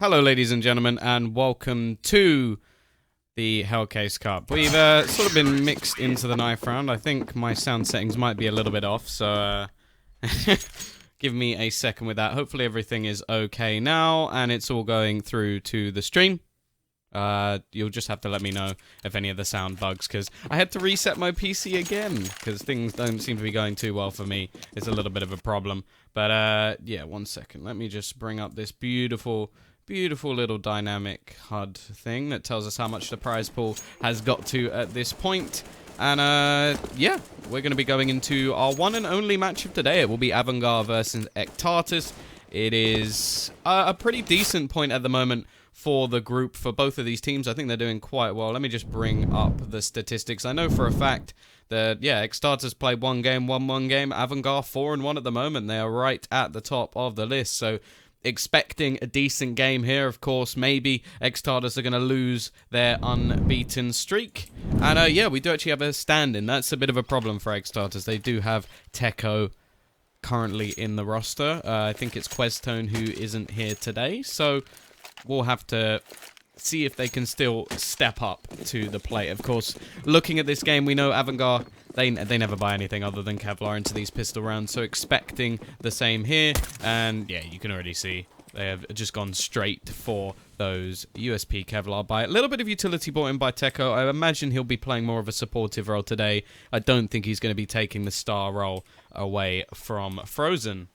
Hello, ladies and gentlemen, and welcome to the Hellcase Cup. We've sort of been mixed into the knife round. I think my sound settings might be a little bit off, so give me a second with that. Hopefully everything is okay now, and it's all going through to the stream. You'll just have to let me know if any of the sound bugs, because I had to reset my PC again, because things don't seem to be going too well for me. It's a little bit of a problem. But, yeah, one second. Let me just bring up this beautiful little dynamic HUD thing that tells us how much the prize pool has got to at this point. And, yeah, we're going to be going into our one and only match of today. It will be AVANGAR versus eXtatus. It is a pretty decent point at the moment for the group for both of these teams. I think they're doing quite well. Let me just bring up the statistics. I know for a fact that, yeah, eXtatus played one game, won one game. AVANGAR 4-1 at the moment. They are right at the top of the list. So expecting a decent game here. Of course, maybe eXtatus are going to lose their unbeaten streak. And, yeah, we do actually have a stand-in. That's a bit of a problem for eXtatus. They do have Techo currently in the roster. I think it's Questone who isn't here today. So we'll have to see if they can still step up to the plate. Of course, looking at this game, we know AVANGAR, they never buy anything other than Kevlar into these pistol rounds, so expecting the same here. And yeah, you can already see they have just gone straight for those USP Kevlar buy. A little bit of utility brought in by Techo. I imagine he'll be playing more of a supportive role today. I don't think he's going to be taking the star role away from Frozen.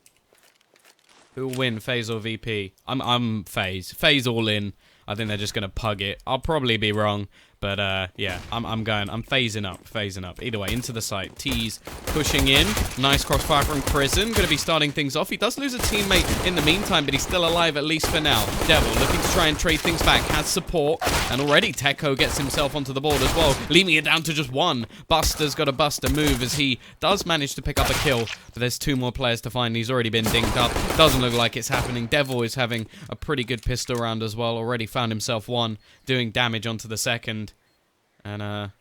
Who will win, FaZe or VP? I'm FaZe. FaZe all in. I think they're just going to pug it. I'll probably be wrong, but yeah, I'm phasing up. Either way, into the site. T's pushing in. Nice crossfire from Prison. Going to be starting things off. He does lose a teammate in the meantime, but he's still alive at least for now. Devil looking to try and trade things back. Has support, and already Techo gets himself onto the board as well, leaving it down to just one. Buster's got a Buster move as he does manage to pick up a kill, but there's two more players to find. He's already been dinked up. Doesn't look like it's happening. Devil is having a pretty good pistol round as well. Already found himself one, doing damage onto the second. And,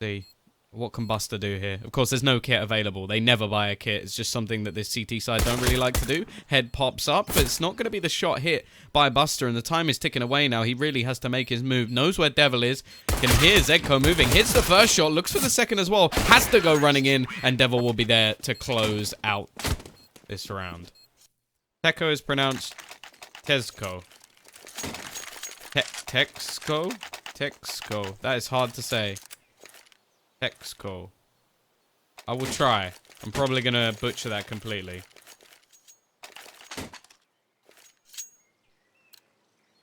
see, what can Buster do here? Of course, there's no kit available. They never buy a kit. It's just something that this CT side don't really like to do. Head pops up, but it's not going to be the shot hit by Buster, and the time is ticking away now. He really has to make his move. Knows where Devil is. Can hear Zedko moving. Hits the first shot. Looks for the second as well. Has to go running in, and Devil will be there to close out this round. Techo is pronounced Tezco. Texco? Texco. That is hard to say. Texco. I will try. I'm probably going to butcher that completely.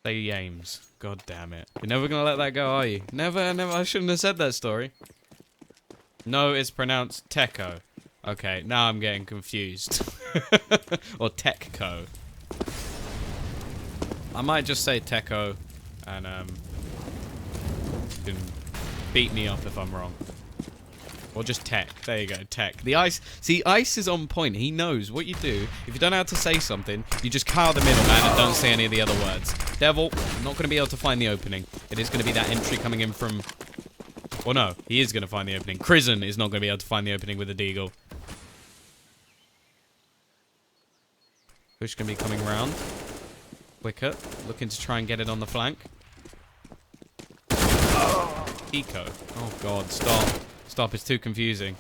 Say Yames. God damn it. You're never going to let that go, are you? Never. I shouldn't have said that story. No, it's pronounced Techo. Okay, now I'm getting confused. Or Techco. I might just say Techo, and you can beat me up if I'm wrong. Or just Tech. There you go, Tech. The Ice. See, Ice is on point. He knows what you do. If you don't know how to say something, you just cow the middleman and don't say any of the other words. Devil, not going to be able to find the opening. It is going to be that entry coming in from... Well, no, he is going to find the opening. Prison is not going to be able to find the opening with a Deagle. Push can be coming round. Wicket, looking to try and get it on the flank. Eco. Oh god, stop. Stop, it's too confusing.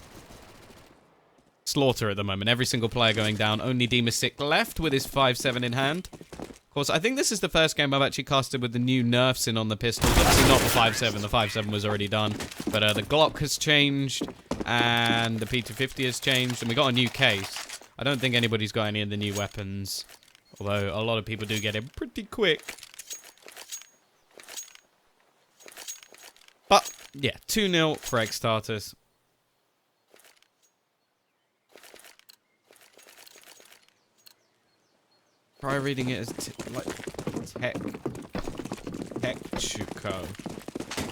Slaughter at the moment. Every single player going down. Only Demasic left with his 5-7 in hand. Of course, I think this is the first game I've actually casted with the new nerfs in on the pistols. Obviously not the 5-7. The 5-7 was already done. But the Glock has changed. And the P250 has changed. And we got a new case. I don't think anybody's got any of the new weapons. Although a lot of people do get it pretty quick. But, yeah, 2-0 for eXtatus. Try reading it as Techco.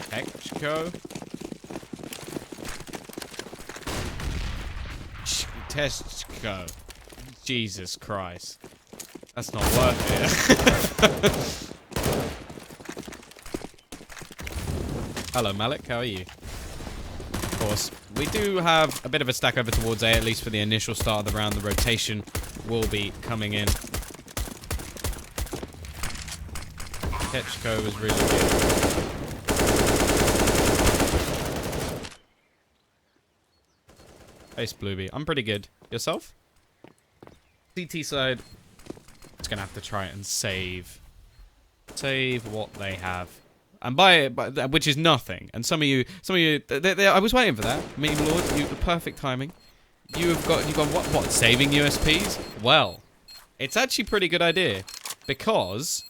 Techco? Techco. Jesus Christ. That's not worth it. Hello, Malik. How are you? Of course, we do have a bit of a stack over towards A, at least for the initial start of the round. The rotation will be coming in. Techco was really good. Face Blueby. I'm pretty good. Yourself? CT side. It's gonna have to try and save what they have, and which is nothing. And some of you, I was waiting for that. Meme Lord, the perfect timing. You've got what? Saving USPs? Well, it's actually a pretty good idea because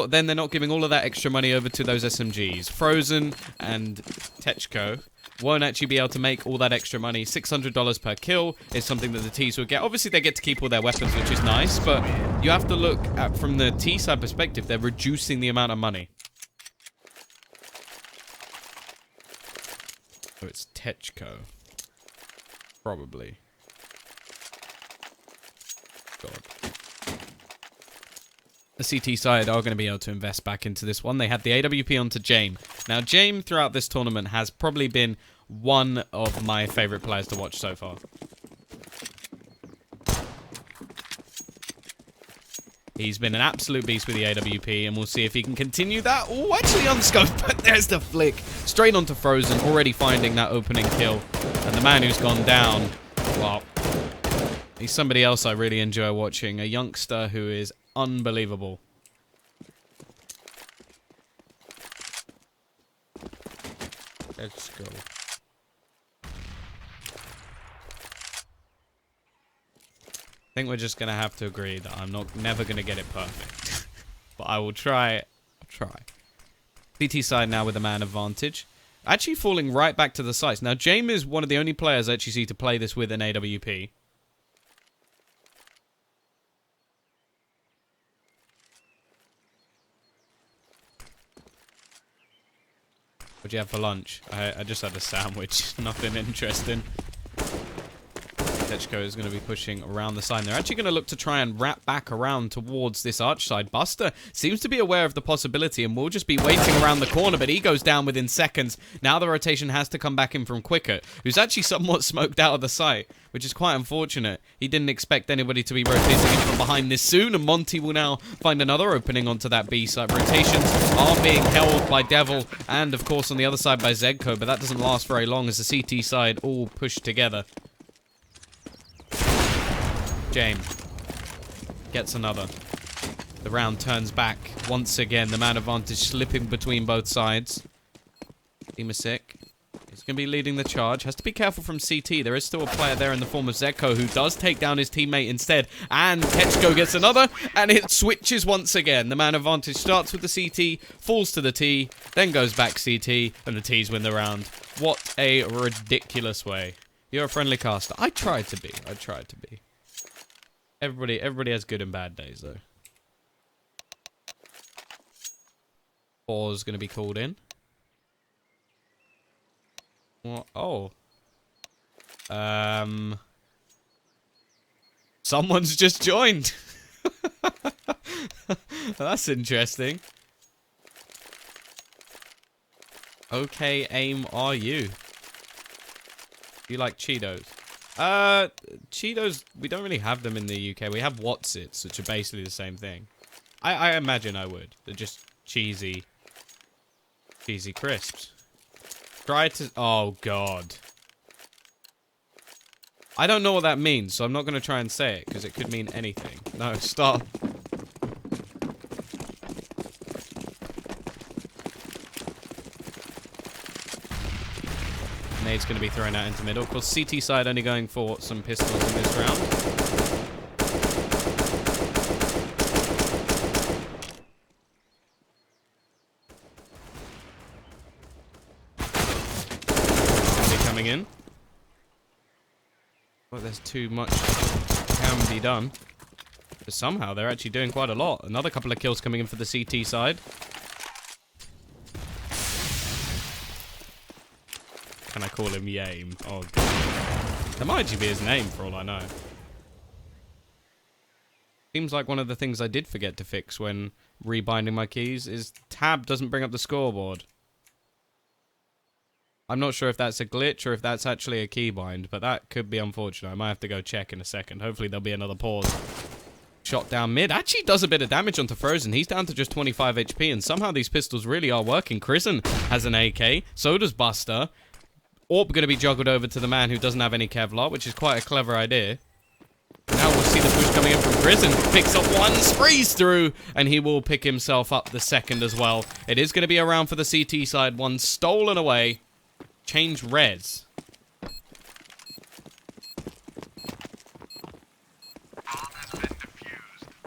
then they're not giving all of that extra money over to those SMGs. Frozen and Techco won't actually be able to make all that extra money. $600 per kill is something that the T's will get. Obviously, they get to keep all their weapons, which is nice, but you have to look at from the T side perspective, they're reducing the amount of money. Oh, it's Techco. Probably. God. The CT side are going to be able to invest back into this one. They had the AWP onto Jame. Now, Jame throughout this tournament has probably been one of my favorite players to watch so far. He's been an absolute beast with the AWP, and we'll see if he can continue that. Oh, actually unscoped, but there's the flick. Straight onto Frozen, already finding that opening kill. And the man who's gone down, well, he's somebody else I really enjoy watching. A youngster who is unbelievable. Let's go. I think we're just going to have to agree that I'm never going to get it perfect. But I will try. I'll try. CT side now with a man advantage. Actually falling right back to the sites. Now, Jame is one of the only players I actually see to play this with an AWP. What'd you have for lunch? I just had a sandwich. Nothing interesting. Techco is going to be pushing around the side. They're actually going to look to try and wrap back around towards this arch side. Buster seems to be aware of the possibility and will just be waiting around the corner, but he goes down within seconds. Now the rotation has to come back in from Quicker, who's actually somewhat smoked out of the site, which is quite unfortunate. He didn't expect anybody to be rotating in from behind this soon, and Monty will now find another opening onto that B side. Rotations are being held by Devil and, of course, on the other side by Zegco, but that doesn't last very long as the CT side all push together. Jame gets another. The round turns back once again. The man advantage slipping between both sides. Temasik is going to be leading the charge. Has to be careful from CT. There is still a player there in the form of Zegco who does take down his teammate instead. And Techco gets another. And it switches once again. The man advantage starts with the CT, falls to the T, then goes back CT, and the T's win the round. What a ridiculous way. You're a friendly caster. I tried to be. I tried to be. Everybody has good and bad days, though. Four's going to be called in. What? Oh. Someone's just joined. That's interesting. Okay, aim are you? Do you like Cheetos? Cheetos, we don't really have them in the UK. We have Whatsits, which are basically the same thing. I imagine I would. They're just cheesy crisps. Try to... Oh, God. I don't know what that means, so I'm not going to try and say it, because it could mean anything. No, stop. Nade's going to be thrown out into middle. Of course, CT side only going for some pistols in this round. Going to be coming in. Well, there's too much can be done. But somehow they're actually doing quite a lot. Another couple of kills coming in for the CT side. Can I call him Yame? Oh, God. That might actually be his name, for all I know. Seems like one of the things I did forget to fix when rebinding my keys is tab doesn't bring up the scoreboard. I'm not sure if that's a glitch or if that's actually a keybind, but that could be unfortunate. I might have to go check in a second. Hopefully there'll be another pause. Shot down mid. Actually does a bit of damage onto Frozen. He's down to just 25 HP, and somehow these pistols really are working. Krisen has an AK. So does Buster. Orb going to be juggled over to the man who doesn't have any Kevlar, which is quite a clever idea. Now we'll see the push coming in from Krisen. Picks up one, sprays through, and he will pick himself up the second as well. It is going to be a round for the CT side. One stolen away. Change res.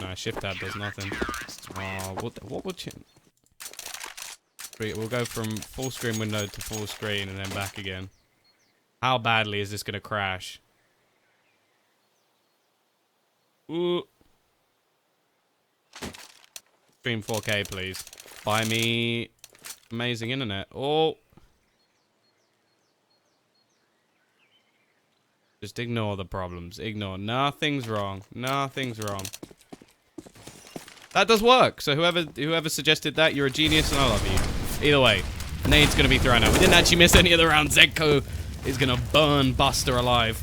No, shift tab does nothing. Oh, what would you... We'll go from full screen window to full screen and then back again. How badly is this going to crash? Ooh. Stream 4K, please. Buy me amazing internet. Oh. Just ignore the problems. Ignore. Nothing's wrong. Nothing's wrong. That does work. So whoever suggested that, you're a genius and I love you. Either way, nade's going to be thrown out. We didn't actually miss any of the rounds. Zekko is going to burn Buster alive.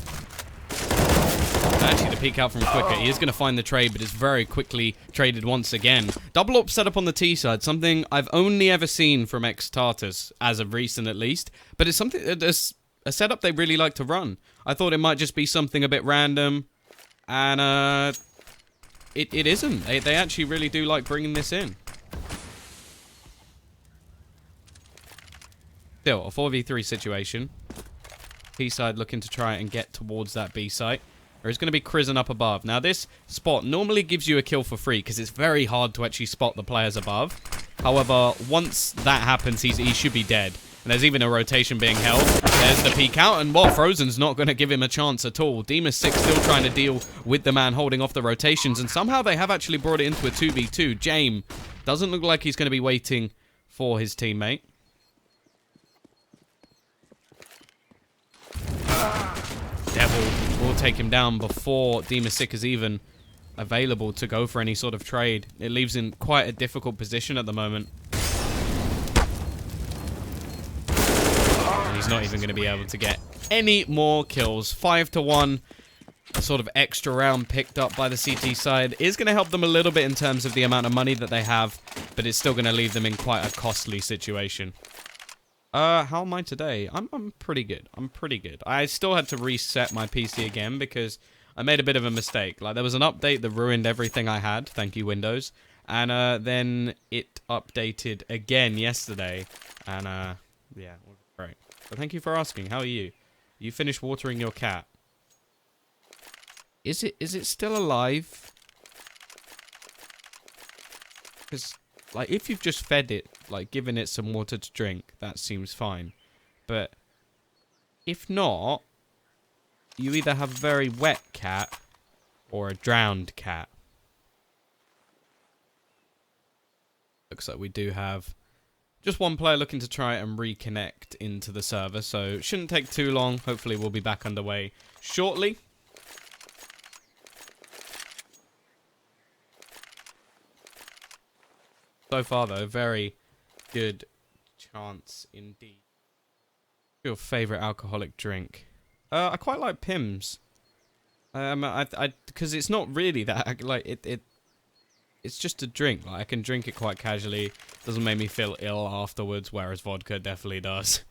Actually, to peek out from quicker, he is going to find the trade, but it's very quickly traded once again. Double up set up on the T side, something I've only ever seen from eXtatus, as of recent at least. But it's something, it's a setup they really like to run. I thought it might just be something a bit random, and it isn't. They actually really do like bringing this in. Still, a 4v3 situation. T side looking to try and get towards that B site. There is going to be Krisen up above. Now, this spot normally gives you a kill for free because it's very hard to actually spot the players above. However, once that happens, he should be dead. And there's even a rotation being held. There's the peek out, and well, Frozen's not going to give him a chance at all. Demus6 still trying to deal with the man holding off the rotations, and somehow they have actually brought it into a 2v2. Jame doesn't look like he's going to be waiting for his teammate. Devil will take him down before Demus6 is even available to go for any sort of trade. It leaves him quite a difficult position at the moment. And he's not even going to be able to get any more kills. 5-1. A sort of extra round picked up by the CT side is going to help them a little bit in terms of the amount of money that they have, but it's still going to leave them in quite a costly situation. How am I today? I'm pretty good. I'm pretty good. I still had to reset my PC again because I made a bit of a mistake. Like, there was an update that ruined everything I had. Thank you, Windows. And then it updated again yesterday. And yeah, great. So thank you for asking. How are you? You finished watering your cat? Is it still alive? Because, like, if you've just fed it, like, given it some water to drink, that seems fine. But if not, you either have a very wet cat or a drowned cat. Looks like we do have just one player looking to try and reconnect into the server, so it shouldn't take too long. Hopefully we'll be back underway shortly. So far, though, very good chance indeed. Your favorite alcoholic drink? I quite like Pimm's. Because it's not really that, like, it's just a drink. Like, I can drink it quite casually. Doesn't make me feel ill afterwards, whereas vodka definitely does.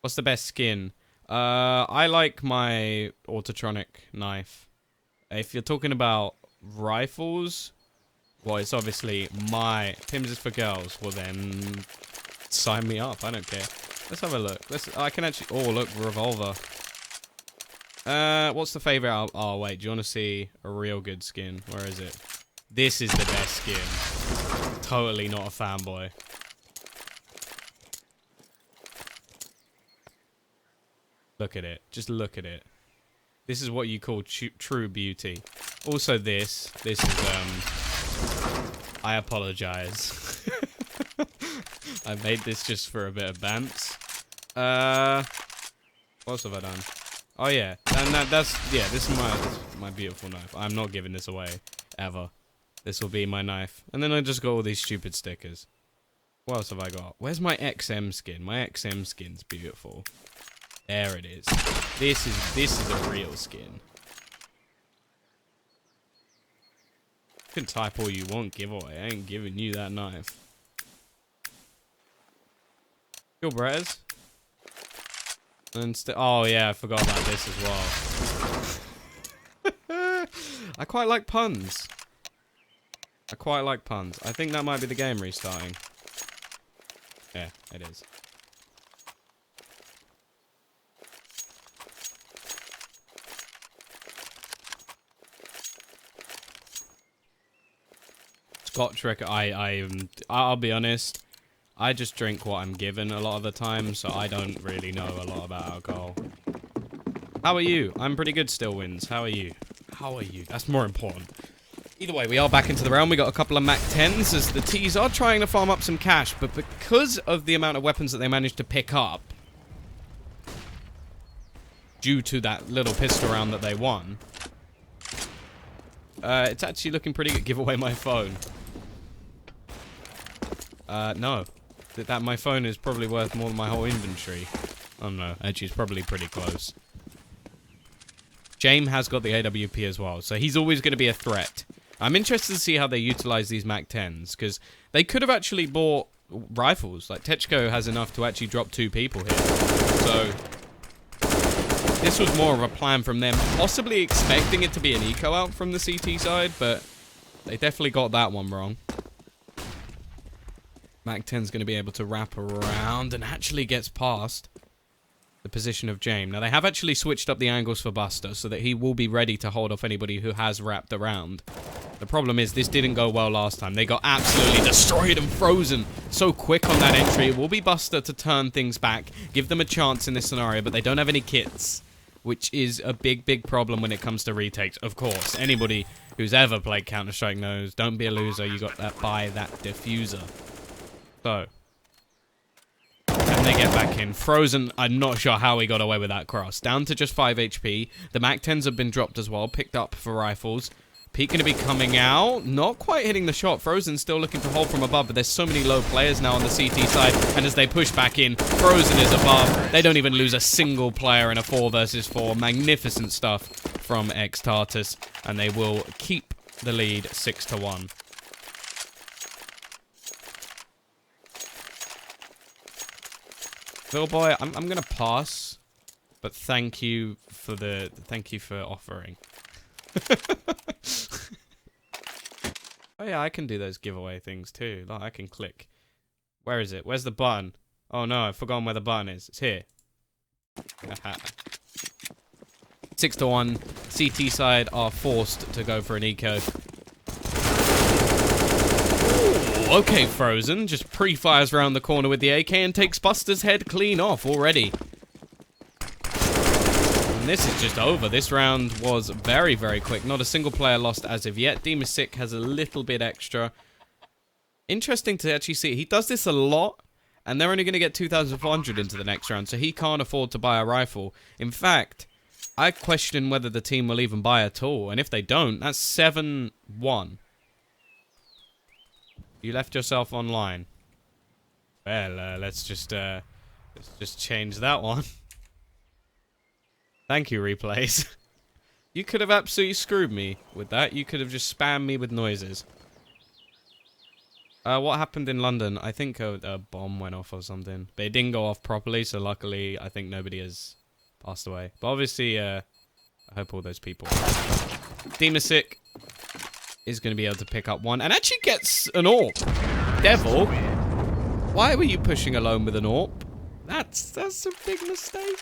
What's the best skin? I like my Autotronic knife. If you're talking about rifles, well, it's obviously my Pimm's is for girls. Well, then sign me up. I don't care. Let's have a look. I can actually. Oh, look, revolver. What's the favorite? Oh, wait. Do you want to see a real good skin? Where is it? This is the best skin. Totally not a fanboy. Look at it. Just look at it. This is what you call true beauty. Also, this is I apologize. I made this just for a bit of bants. What else have I done? Oh yeah, and this is my beautiful knife. I'm not giving this away ever. This will be my knife, and then I just got all these stupid stickers. What else have I got? Where's my XM skin? My XM skin's beautiful. There it is. This is a real skin. You can type all you want, giveaway. I ain't giving you that knife. Your Brez. And oh yeah, I forgot about this as well. I quite like puns. I quite like puns. I think that might be the game restarting. Yeah, it is. Scotch record. I'll be honest. I just drink what I'm given a lot of the time, so I don't really know a lot about alcohol. How are you? I'm pretty good still, Wins. How are you? How are you? That's more important. Either way, we are back into the realm. We got a couple of Mac 10s as the T's are trying to farm up some cash, but because of the amount of weapons that they managed to pick up, due to that little pistol round that they won, it's actually looking pretty good. Give away my phone. No. That my phone is probably worth more than my whole inventory. Oh no, actually it's probably pretty close. James has got the AWP as well, so he's always going to be a threat. I'm interested to see how they utilize these Mac 10s, because they could have actually bought rifles. Like, Techco has enough to actually drop 2 people here. So, this was more of a plan from them, possibly expecting it to be an eco out from the CT side, but they definitely got that one wrong. Mac 10's going to be able to wrap around and actually gets past the position of James. Now, they have actually switched up the angles for Buster so that he will be ready to hold off anybody who has wrapped around. The problem is this didn't go well last time. They got absolutely destroyed and frozen so quick on that entry. It will be Buster to turn things back, give them a chance in this scenario, but they don't have any kits, which is a big, big problem when it comes to retakes. Of course, anybody who's ever played Counter-Strike knows, don't be a loser, you got that buy that diffuser. So, can they get back in? Frozen, I'm not sure how he got away with that cross. Down to just 5 HP. The Mac 10s have been dropped as well, picked up for rifles. Pete going to be coming out. Not quite hitting the shot. Frozen still looking to hold from above, but there's so many low players now on the CT side. And as they push back in, Frozen is above. They don't even lose a single player in a 4 versus 4. Magnificent stuff from eXtatus. And they will keep the lead 6-1. Phil boy, I'm gonna pass, but thank you for offering. Oh yeah, I can do those giveaway things too. Like, I can click. Where is it? Where's the button? Oh no, I've forgotten where the button is. It's here. 6-1. CT side are forced to go for an eco. Okay, Frozen just pre-fires around the corner with the AK and takes Buster's head clean off already. And this is just over. This round was very, very quick. Not a single player lost as of yet. Sick has a little bit extra. Interesting to actually see. He does this a lot, and they're only going to get 2,400 into the next round, so he can't afford to buy a rifle. In fact, I question whether the team will even buy at all, and if they don't, that's 7-1. You left yourself online. Well, let's just change that one. Thank you, replays. You could have absolutely screwed me with that. You could have just spammed me with noises. What happened in London? I think a bomb went off or something. But it didn't go off properly, so luckily I think nobody has passed away. But obviously, I hope all those people. Sick is going to be able to pick up one and actually gets an AWP. Devil, why were you pushing alone with an AWP? That's a big mistake.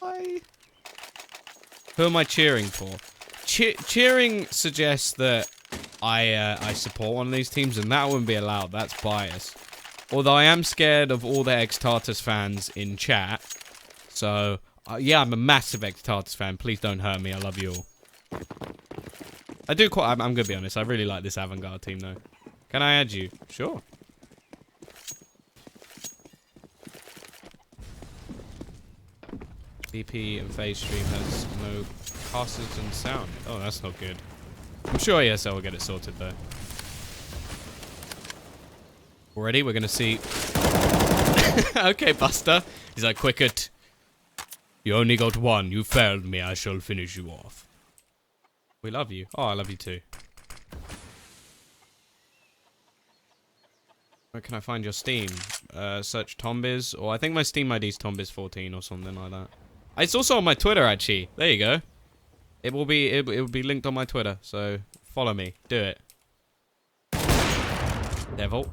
Why? Who am I cheering for? Cheering suggests that I support one of these teams, and that wouldn't be allowed. That's bias. Although I am scared of all the eXtatus fans in chat. So, yeah, I'm a massive eXtatus fan. Please don't hurt me. I love you all. I'm going to be honest. I really like this AVANGAR team, though. Can I add you? Sure. BP and phase stream has no passes and sound. Oh, that's not good. I'm sure ESL will get it sorted, though. Already, we're going to see... Okay, Buster. He's like, Quicket. You only got one. You failed me. I shall finish you off. We love you. Oh, I love you too. Where can I find your Steam? Search Tombiz, or I think my Steam ID is Tombiz14 or something like that. It's also on my Twitter, actually. There you go. It will be linked on my Twitter, so follow me. Do it. Devil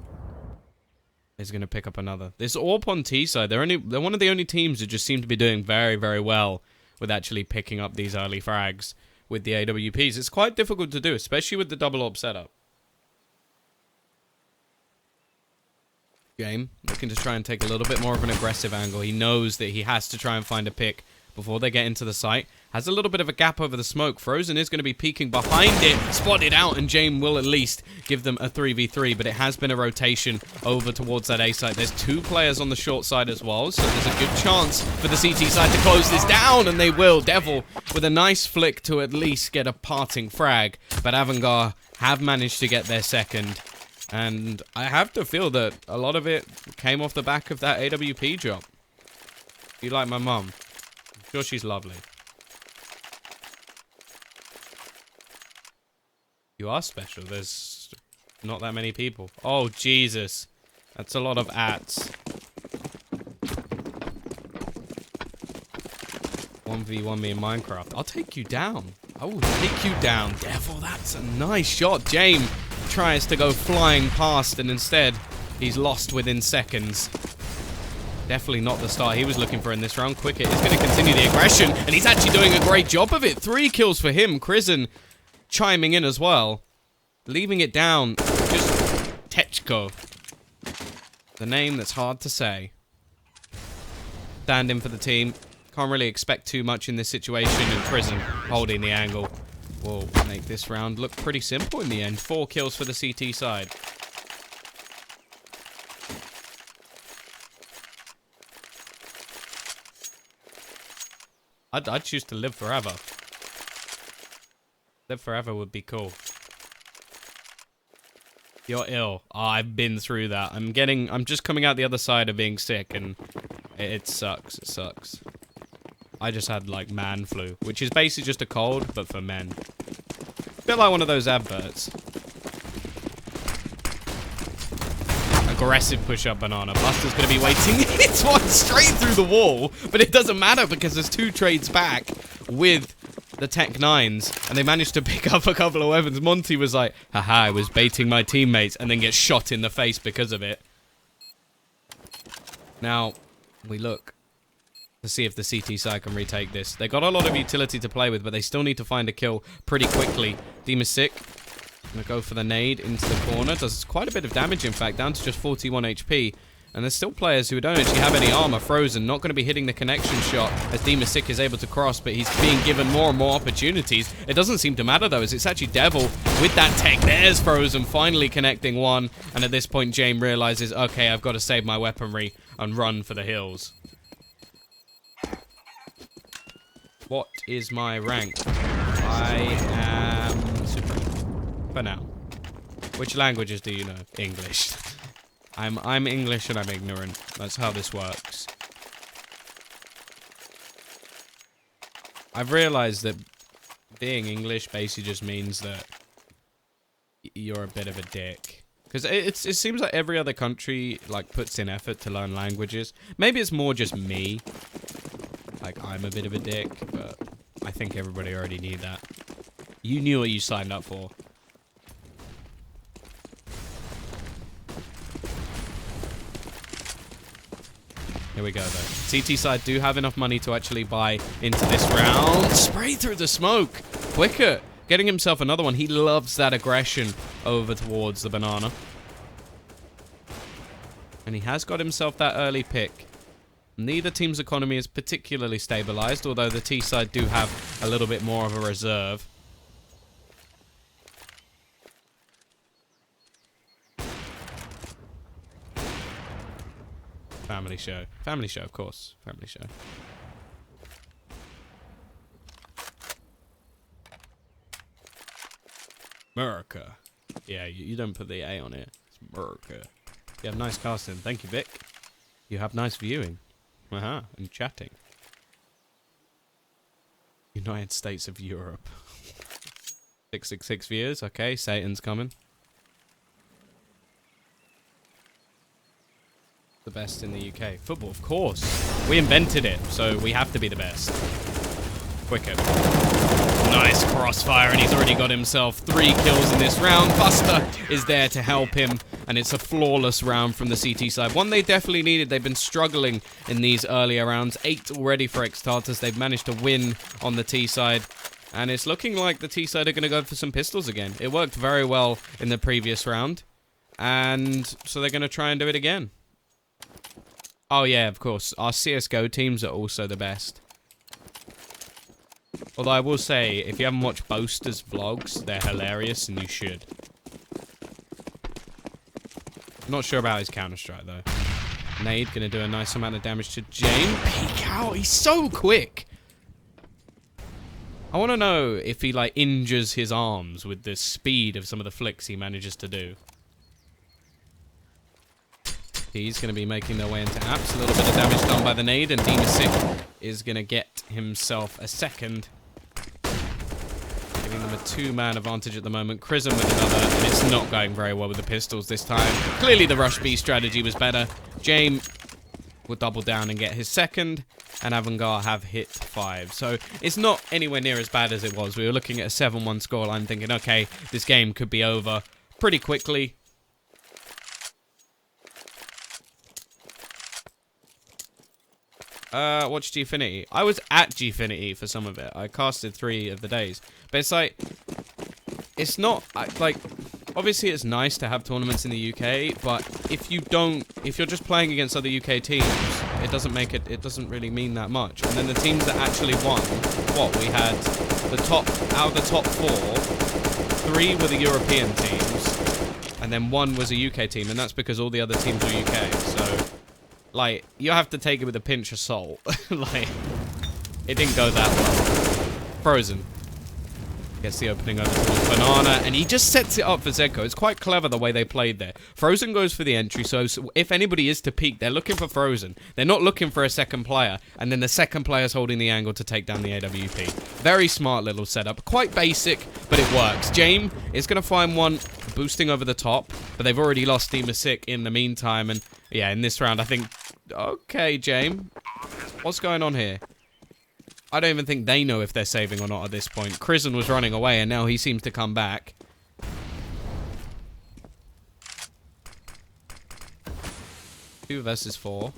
is going to pick up another. This AWP on T side, they're one of the only teams who just seem to be doing very, very well with actually picking up these early frags with the AWPs. It's quite difficult to do, especially with the double AWP setup. Game looking to try and take a little bit more of an aggressive angle. He knows that he has to try and find a pick before they get into the site. Has a little bit of a gap over the smoke. Frozen is going to be peeking behind it. Spotted out, and James will at least give them a 3v3, but it has been a rotation over towards that A site. There's 2 players on the short side as well, so there's a good chance for the CT side to close this down, and they will. Devil with a nice flick to at least get a parting frag, but AVANGAR have managed to get their second. And I have to feel that a lot of it came off the back of that AWP drop. You like my mum? I'm sure she's lovely. You are special. There's not that many people. Oh, Jesus. That's a lot of ats. 1v1 me in Minecraft. I'll take you down. I will take you down. Devil, that's a nice shot. James tries to go flying past, and instead he's lost within seconds. Definitely not the start he was looking for in this round. Quicker is going to continue the aggression, and he's actually doing a great job of it. 3 kills for him. Krisen chiming in as well, leaving it down. Just Techko, the name that's hard to say. Stand in for the team. Can't really expect too much in this situation, and Krisen holding the angle will make this round look pretty simple in the end. 4 kills for the CT side. I'd choose to live forever. Live forever would be cool. You're ill. Oh, I've been through that. I'm just coming out the other side of being sick, and it sucks. It sucks. I just had, like, man flu, which is basically just a cold, but for men. A bit like one of those adverts. Aggressive push-up banana. Buster's going to be waiting. It's one straight through the wall, but it doesn't matter because there's 2 trades back with the Tech 9s, and they managed to pick up a couple of weapons. Monty was like, haha, I was baiting my teammates, and then gets shot in the face because of it. Now, we look to see if the CT side can retake this. They got a lot of utility to play with, but they still need to find a kill pretty quickly. Demasik gonna go for the nade into the corner. Does quite a bit of damage, in fact, down to just 41 HP. And there's still players who don't actually have any armor. Frozen, not going to be hitting the connection shot as Demasik is able to cross, but he's being given more and more opportunities. It doesn't seem to matter, though, as it's actually Devil with that tech. There's Frozen finally connecting one. And at this point, James realizes, okay, I've got to save my weaponry and run for the hills. What is my rank? I am Supreme. For now. Which languages do you know? English. I'm English and I'm ignorant. That's how this works. I've realized that being English basically just means that you're a bit of a dick. Because it seems like every other country like puts in effort to learn languages. Maybe it's more just me. Like, I'm a bit of a dick, but I think everybody already knew that. You knew what you signed up for. Here we go, though. CT side do have enough money to actually buy into this round. Spray through the smoke. Quicker. Getting himself another one. He loves that aggression over towards the banana. And he has got himself that early pick. Neither team's economy is particularly stabilized, although the T side do have a little bit more of a reserve. Family show. Family show, of course. Family show. America. Yeah, you don't put the A on it. It's America. You have nice casting. Thank you, Vic. You have nice viewing. And chatting. United States of Europe. 666 viewers. Okay, Satan's coming. the best in the UK? Football, of course. We invented it, so we have to be the best. Quicker. Nice crossfire, and he's already got himself 3 kills in this round. Buster is there to help him, and it's a flawless round from the CT side. One they definitely needed. They've been struggling in these earlier rounds. 8 already for eXtatus. They've managed to win on the T side. And it's looking like the T side are going to go for some pistols again. It worked very well in the previous round. And so they're going to try and do it again. Oh yeah, of course. Our CSGO teams are also the best. Although I will say, if you haven't watched Boaster's vlogs, they're hilarious and you should. I'm not sure about his Counter-Strike though. Nade going to do a nice amount of damage to James. Peek out, he's so quick. I want to know if he like injures his arms with the speed of some of the flicks he manages to do. He's going to be making their way into apps. A little bit of damage done by the nade, and Bissmire is going to get himself a second. Giving them a 2-man advantage at the moment. Chrism with another, and it's not going very well with the pistols this time. Clearly the rush B strategy was better. James will double down and get his second, and AVANGAR have hit 5. So it's not anywhere near as bad as it was. We were looking at a 7-1 scoreline thinking, okay, this game could be over pretty quickly. Watch Gfinity. I was at Gfinity for some of it. I casted 3 of the days. But it's like, it's not, like, obviously it's nice to have tournaments in the UK, but if you're just playing against other UK teams, it doesn't really mean that much. And then the teams that actually won, what, we had out of the top 4, 3 were the European teams, and then 1 was a UK team, and that's because all the other teams were UK, so... Like, you have to take it with a pinch of salt. Like, it didn't go that well. Frozen gets the opening over towards Banana, and he just sets it up for Zedko. It's quite clever the way they played there. Frozen goes for the entry, so if anybody is to peek, they're looking for Frozen. They're not looking for a second player, and then the second player's holding the angle to take down the AWP. Very smart little setup. Quite basic, but it works. James is going to find one boosting over the top, but they've already lost Bissmire in the meantime, and yeah, in this round, I think... Okay, James. What's going on here? I don't even think they know if they're saving or not at this point. Chrism was running away, and now he seems to come back. 2 versus 4.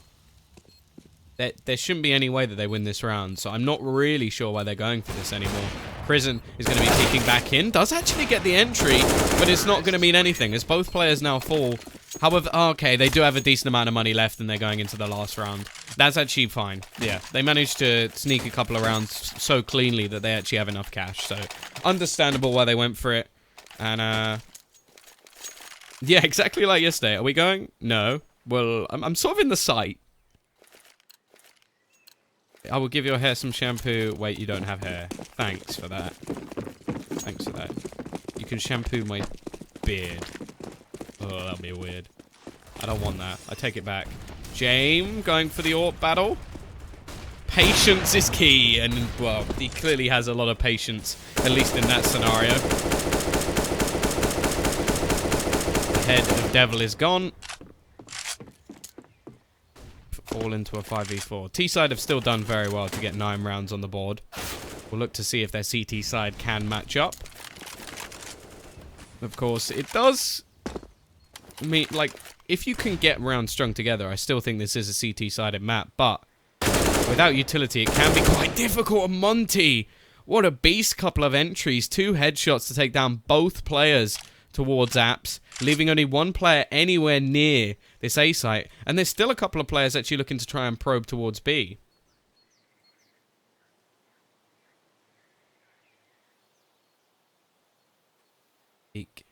There shouldn't be any way that they win this round, so I'm not really sure why they're going for this anymore. Chrism is going to be peeking back in. Does actually get the entry, but it's not going to mean anything as both players now fall. However, okay, they do have a decent amount of money left and they're going into the last round. That's actually fine. Yeah, they managed to sneak a couple of rounds so cleanly that they actually have enough cash. So, understandable why they went for it. And, yeah, exactly like yesterday. Are we going? No. Well, I'm sort of in the sight. I will give your hair some shampoo. Wait, you don't have hair. Thanks for that. Thanks for that. You can shampoo my beard. Oh, that'll be weird. I don't want that. I take it back. James going for the AWP battle. Patience is key. And, well, he clearly has a lot of patience, at least in that scenario. The head of Devil is gone. Fall into a 5v4. T-side have still done very well to get 9 rounds on the board. We'll look to see if their CT side can match up. Of course, it does... like, if you can get rounds strung together, I still think this is a CT-sided map, but without utility, it can be quite difficult. Monty, what a beast couple of entries. 2 headshots to take down both players towards apps, leaving only 1 player anywhere near this A site, and there's still a couple of players actually looking to try and probe towards B. Eek.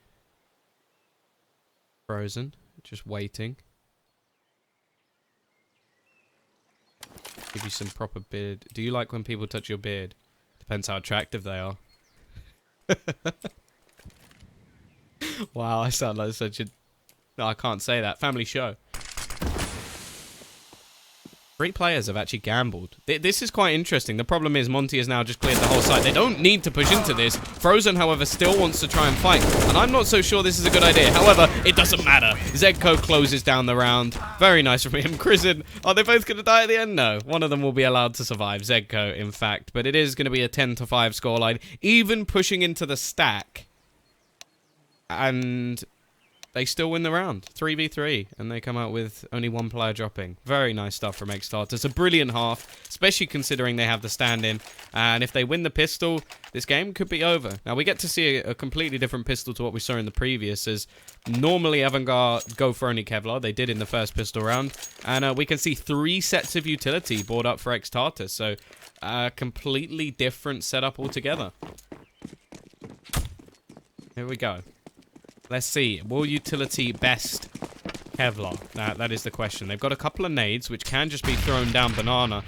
Frozen, just waiting. Give you some proper beard. Do you like when people touch your beard? Depends how attractive they are. Wow, I sound like such a... No, I can't say that. Family show. 3 players have actually gambled. This is quite interesting. The problem is Monty has now just cleared the whole site. They don't need to push into this. Frozen, however, still wants to try and fight. And I'm not so sure this is a good idea. However, it doesn't matter. Zedco closes down the round. Very nice from him. Krisen, are they both going to die at the end? No. One of them will be allowed to survive. Zedco, in fact. But it is going to be a 10-5 scoreline. Even pushing into the stack. And they still win the round. 3v3. And they come out with only 1 player dropping. Very nice stuff from eXtatus. A brilliant half, especially considering they have the stand-in. And if they win the pistol, this game could be over. Now, we get to see a completely different pistol to what we saw in the previous, as normally AVANGAR go for only Kevlar. They did in the first pistol round. And we can see 3 sets of utility brought up for eXtatus. So, a completely different setup altogether. Here we go. Let's see. Will utility best Kevlar? That is the question. They've got a couple of nades, which can just be thrown down banana.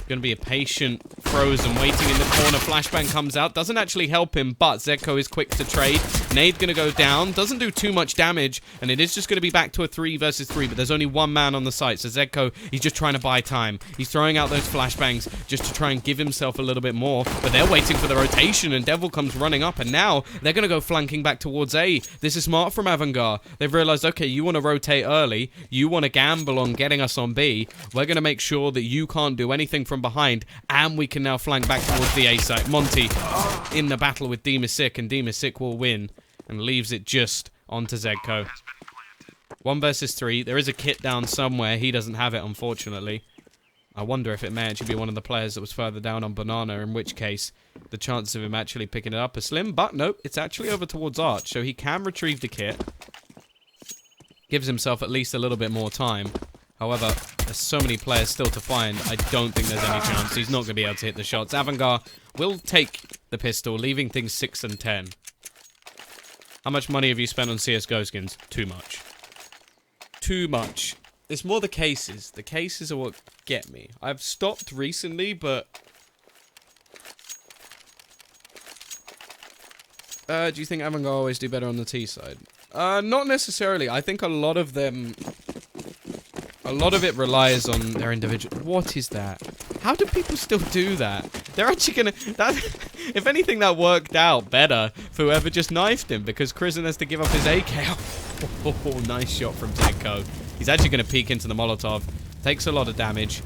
Going to be a patient Frozen waiting in the corner. Flashbang comes out. Doesn't actually help him, but Zedco is quick to trade. Nade going to go down. Doesn't do too much damage, and it is just going to be back to a 3 versus 3, but there's only 1 man on the site, so Zedco, he's just trying to buy time. He's throwing out those flashbangs just to try and give himself a little bit more, but they're waiting for the rotation, and Devil comes running up, and now they're going to go flanking back towards A. This is smart from AVANGAR. They've realized, okay, you want to rotate early. You want to gamble on getting us on B. We're going to make sure that you can't do anything from behind, and we can now flank back towards the A site. Monty in the battle with Dimasick, and Dimasick will win and leaves it just onto Zedco. 1 versus 3. There is a kit down somewhere. He doesn't have it, unfortunately. I wonder if it may actually be one of the players that was further down on Banana, in which case the chances of him actually picking it up are slim. But nope, it's actually over towards Arch, so he can retrieve the kit. Gives himself at least a little bit more time. However, there's so many players still to find, I don't think there's any chance. He's not going to be able to hit the shots. AVANGAR will take the pistol, leaving things 6 and 10. How much money have you spent on CSGO skins? Too much. Too much. It's more the cases. The cases are what get me. I've stopped recently, but... do you think AVANGAR always do better on the T side? Not necessarily. I think a lot of them... A lot of it relies on their individual... What is that? How do people still do that? They're actually gonna... If anything, that worked out better for whoever just knifed him, because Krisen has to give up his AK. Oh, nice shot from Zedco. He's actually gonna peek into the Molotov. Takes a lot of damage.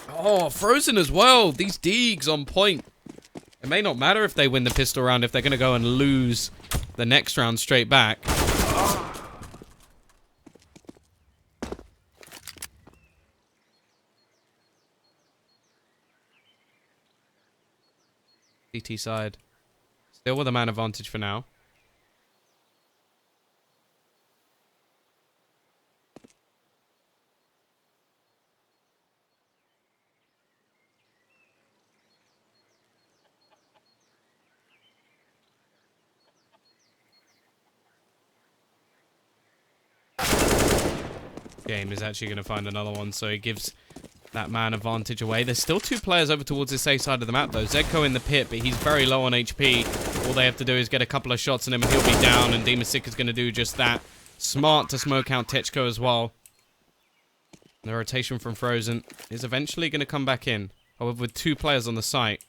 Oh, Frozen as well. These Deegs on point. It may not matter if they win the pistol round if they're gonna go and lose the next round straight back. CT side. Still with a man advantage for now. Game is actually going to find another one, so he gives that man advantage away. There's still 2 players over towards this A side of the map, though. Zedco in the pit, but he's very low on HP. All they have to do is get a couple of shots on him, and he'll be down, and Dimasick is going to do just that. Smart to smoke out Techco as well. The rotation from Frozen is eventually going to come back in. However, with 2 players on the site,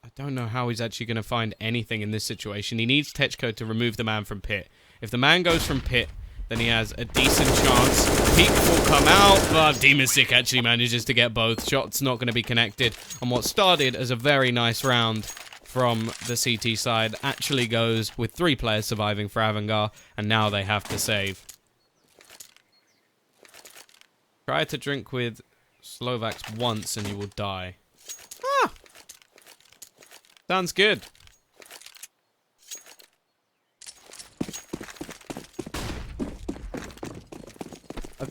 I don't know how he's actually going to find anything in this situation. He needs Techco to remove the man from pit. If the man goes from pit, then he has a decent chance. Peak will come out, but Dimasick actually manages to get both. Shots not going to be connected. And what started as a very nice round from the CT side actually goes with 3 players surviving for AVANGAR, and now they have to save. Try to drink with Slovaks once and you will die. Ah! Sounds good.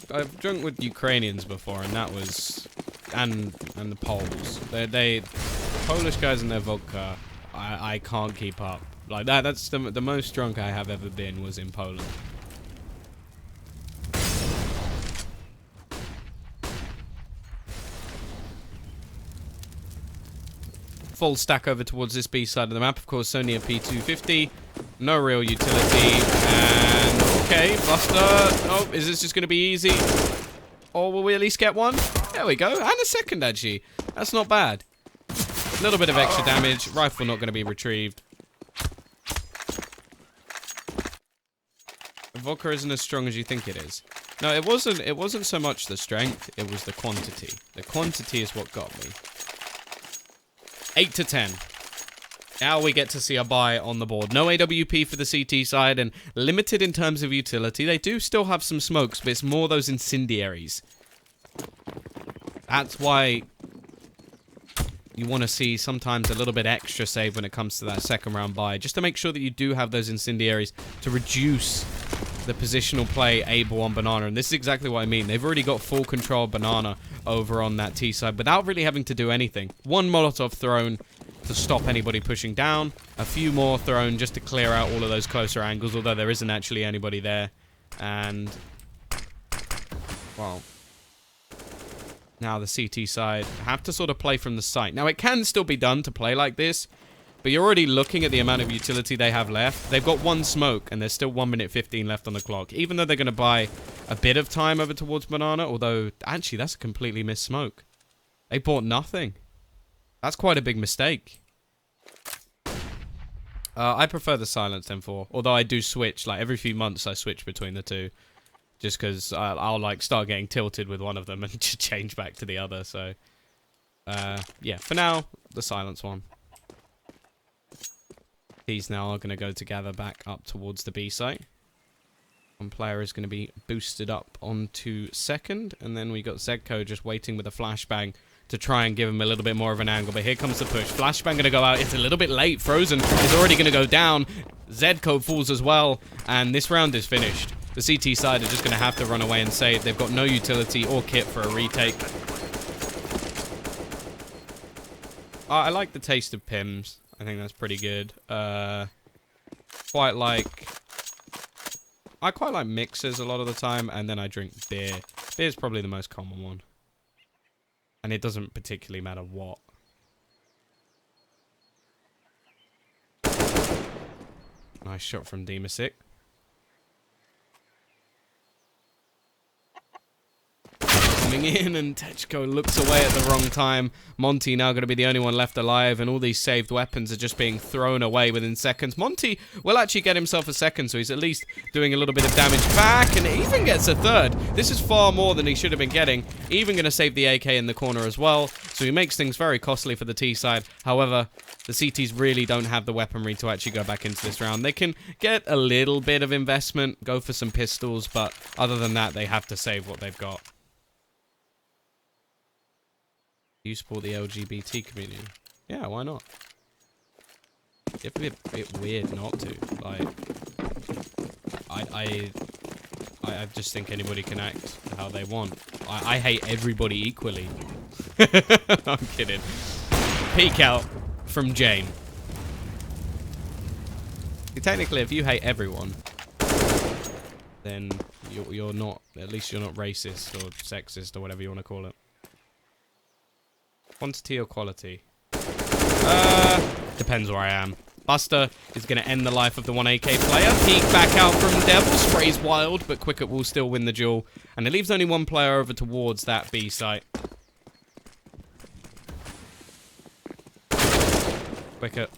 I've drunk with Ukrainians before, and that was, and the Poles. They Polish guys and their vodka, I can't keep up. Like that's the most drunk I have ever been was in Poland. Full stack over towards this B side of the map. Of course, only a P250. No real utility. And okay, Buster. Oh, is this just going to be easy? Or will we at least get one? There we go. And a second, actually. That's not bad. A little bit of extra damage. Rifle not going to be retrieved. Vodka isn't as strong as you think it is. No, it wasn't so much the strength, it was the quantity. The quantity is what got me. 8 to 10. Now we get to see a buy on the board. No AWP for the CT side and limited in terms of utility. They do still have some smokes, but it's more those incendiaries. That's why you want to see sometimes a little bit extra save when it comes to that second round buy. Just to make sure that you do have those incendiaries to reduce the positional play able on Banana. And this is exactly what I mean. They've already got full control of Banana over on that T side without really having to do anything. One Molotov thrown to stop anybody pushing down. A few more thrown just to clear out all of those closer angles, although there isn't actually anybody there. And, well, now the CT side have to sort of play from the site. Now, it can still be done to play like this, but you're already looking at the amount of utility they have left. They've got one smoke, and there's still 1 minute 15 left on the clock. Even though they're going to buy a bit of time over towards Banana, although, actually, that's a completely missed smoke. They bought nothing. That's quite a big mistake. I prefer the silenced M4, although I do switch. Like, every few months, I switch between the two. Just because I'll, like, start getting tilted with one of them and just change back to the other, so... yeah, for now, the silence one. These now are going to go to gather back up towards the B site. One player is going to be boosted up onto second, and then we got Zedko just waiting with a flashbang to try and give him a little bit more of an angle, but here comes the push. Flashbang going to go out. It's a little bit late. Frozen is already going to go down. Zedko falls as well, and this round is finished. The CT side are just going to have to run away and save. They've got no utility or kit for a retake. I like the taste of Pims. I think that's pretty good. I quite like mixers a lot of the time, and then I drink beer. Beer is probably the most common one. And it doesn't particularly matter what. Nice shot from Demasic. Coming in, and Techco looks away at the wrong time. Monty now going to be the only one left alive, and all these saved weapons are just being thrown away within seconds. Monty will actually get himself a second, so he's at least doing a little bit of damage back, and even gets a third. This is far more than he should have been getting. Even going to save the AK in the corner as well, so he makes things very costly for the T side. However, the CTs really don't have the weaponry to actually go back into this round. They can get a little bit of investment, go for some pistols, but other than that, they have to save what they've got. You support the LGBT community? Yeah, why not? It'd be a bit weird not to. Like, I just think anybody can act how they want. I hate everybody equally. I'm kidding. Peek out from Jane. Technically, if you hate everyone, then you're not. At least you're not racist or sexist or whatever you want to call it. Quantity or quality? Depends where I am. Buster is going to end the life of the 1AK player. Peek back out from Devil. Sprays wild, but Quicket will still win the duel. And it leaves only one player over towards that B site. Quicket.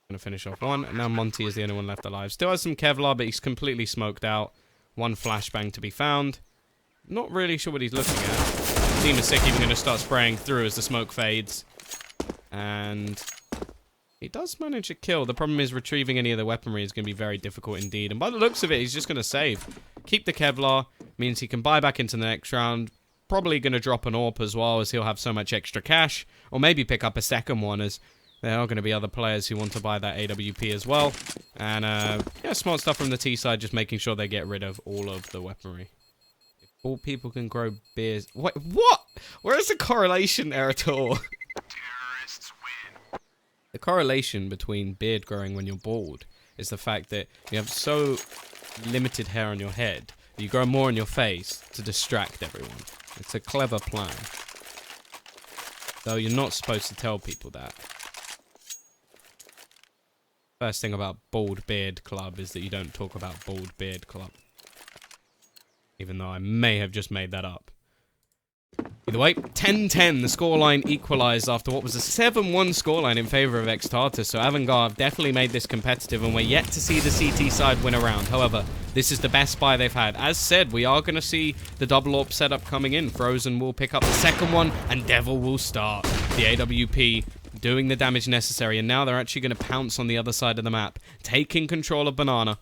Going to finish off one. And now Monty is the only one left alive. Still has some Kevlar, but he's completely smoked out. One flashbang to be found. Not really sure what he's looking at. Demasic even going to start spraying through as the smoke fades. And he does manage a kill. The problem is retrieving any of the weaponry is going to be very difficult indeed. And by the looks of it, he's just going to save. Keep the Kevlar. Means he can buy back into the next round. Probably going to drop an AWP as well, as he'll have so much extra cash. Or maybe pick up a second one, as there are going to be other players who want to buy that AWP as well. And yeah, smart stuff from the T side, just making sure they get rid of all of the weaponry. All people can grow beers. Wait, what? Where is the correlation there at all? Terrorists win. The correlation between beard growing when you're bald is the fact that you have so limited hair on your head, you grow more on your face to distract everyone. It's a clever plan. Though you're not supposed to tell people that. First thing about Bald Beard Club is that you don't talk about Bald Beard Club. Even though I may have just made that up. Either way, 10-10, the scoreline equalized after what was a 7-1 scoreline in favor of eXtatus, so AVANGAR have definitely made this competitive, and we're yet to see the CT side win a round. However, this is the best buy they've had. As said, we are going to see the double AWP setup coming in. Frozen will pick up the second one, and Devil will start. The AWP doing the damage necessary, and now they're actually going to pounce on the other side of the map, taking control of Banana.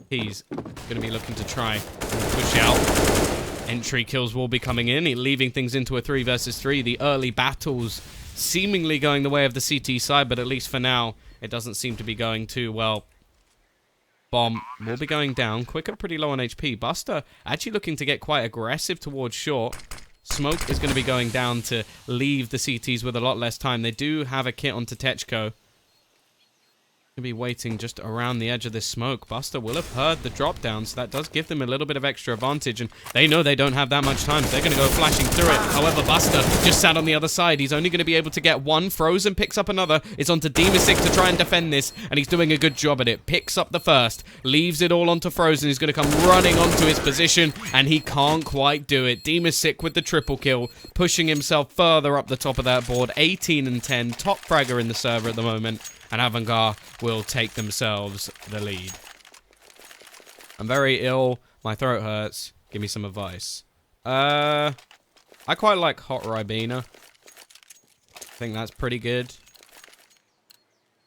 He's going to be looking to try and push out. Entry kills will be coming in, leaving things into a 3 versus 3. The early battles seemingly going the way of the CT side, but at least for now, it doesn't seem to be going too well. Bomb will be going down. Quicker pretty low on HP. Buster actually looking to get quite aggressive towards short. Smoke is going to be going down to leave the CTs with a lot less time. They do have a kit onto Techco. Going to be waiting just around the edge of this smoke. Buster will have heard the drop down, so that does give them a little bit of extra advantage, and they know they don't have that much time, so they're going to go flashing through it. However, Buster just sat on the other side. He's only going to be able to get one. Frozen picks up another. It's onto Demasik to try and defend this, and he's doing a good job at it. Picks up the first, leaves it all onto Frozen. He's going to come running onto his position, and he can't quite do it. Demasik with the triple kill, pushing himself further up the top of that board. 18-10, top fragger in the server at the moment. And AVANGAR will take themselves the lead. I'm very ill. My throat hurts. Give me some advice. I quite like hot Ribena. I think that's pretty good.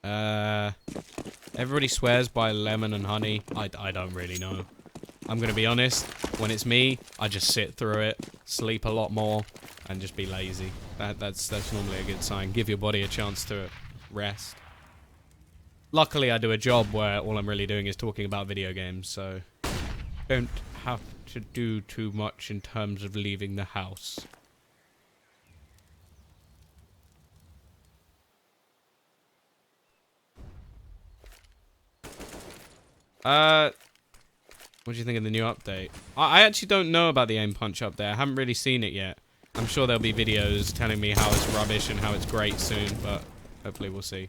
Everybody swears by lemon and honey. I don't really know. I'm going to be honest. When it's me, I just sit through it, sleep a lot more, and just be lazy. That's normally a good sign. Give your body a chance to rest. Luckily, I do a job where all I'm really doing is talking about video games, so don't have to do too much in terms of leaving the house. What do you think of the new update? I actually don't know about the aim punch up there. I haven't really seen it yet. I'm sure there'll be videos telling me how it's rubbish and how it's great soon, but hopefully we'll see.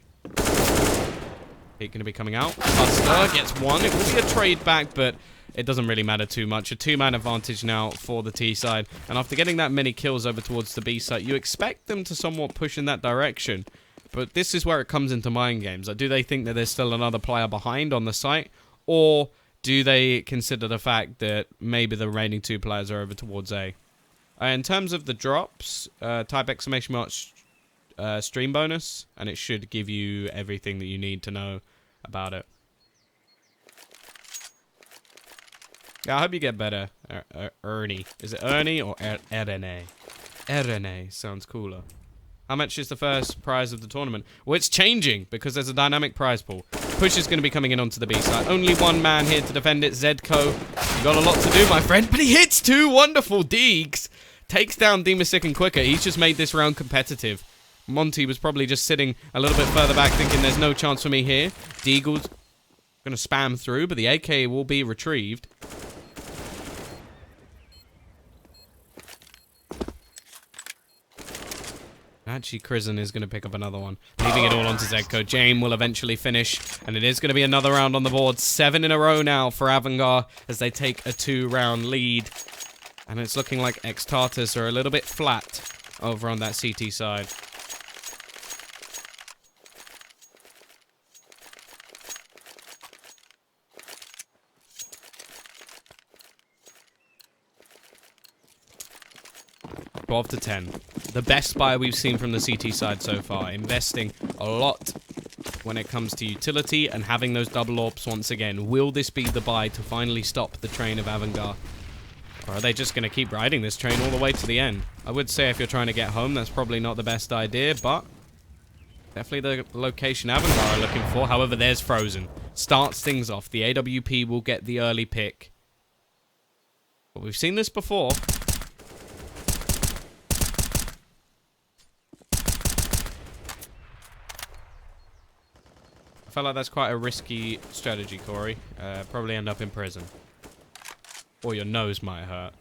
Going to be coming out. Buster gets one. It will be a trade back, but it doesn't really matter too much. A 2-man advantage now for the T side. And after getting that many kills over towards the B side, you expect them to somewhat push in that direction. But this is where it comes into mind games. Like, do they think that there's still another player behind on the site? Or do they consider the fact that maybe the remaining 2 players are over towards A? In terms of the drops, type exclamation mark stream bonus, and it should give you everything that you need to know about it. Yeah, I hope you get better, Ernie. Is it Ernie or Erene? Erene sounds cooler. How much is the first prize of the tournament? Well, it's changing because there's a dynamic prize pool. Push is going to be coming in onto the B side. Only one man here to defend it. Zedco, you got a lot to do, my friend, but he hits 2 wonderful Deegs. Takes down Demasik and quicker. He's just made this round competitive. Monty was probably just sitting a little bit further back thinking there's no chance for me here. Deagle's going to spam through, but the AK will be retrieved. Actually, Krisen is going to pick up another one, leaving it all onto Zedco. Jane will eventually finish, and it is going to be another round on the board. 7 in a row now for AVANGAR as they take a 2-round lead. And it's looking like eXtatus are a little bit flat over on that CT side. To 10. The best buy we've seen from the CT side so far. Investing a lot when it comes to utility and having those double AWPs once again. Will this be the buy to finally stop the train of AVANGAR? Or are they just going to keep riding this train all the way to the end? I would say if you're trying to get home, that's probably not the best idea, but definitely the location AVANGAR are looking for. However, there's Frozen. Starts things off. The AWP will get the early pick. But we've seen this before. I felt like that's quite a risky strategy, Corey. Probably end up in prison. Or your nose might hurt.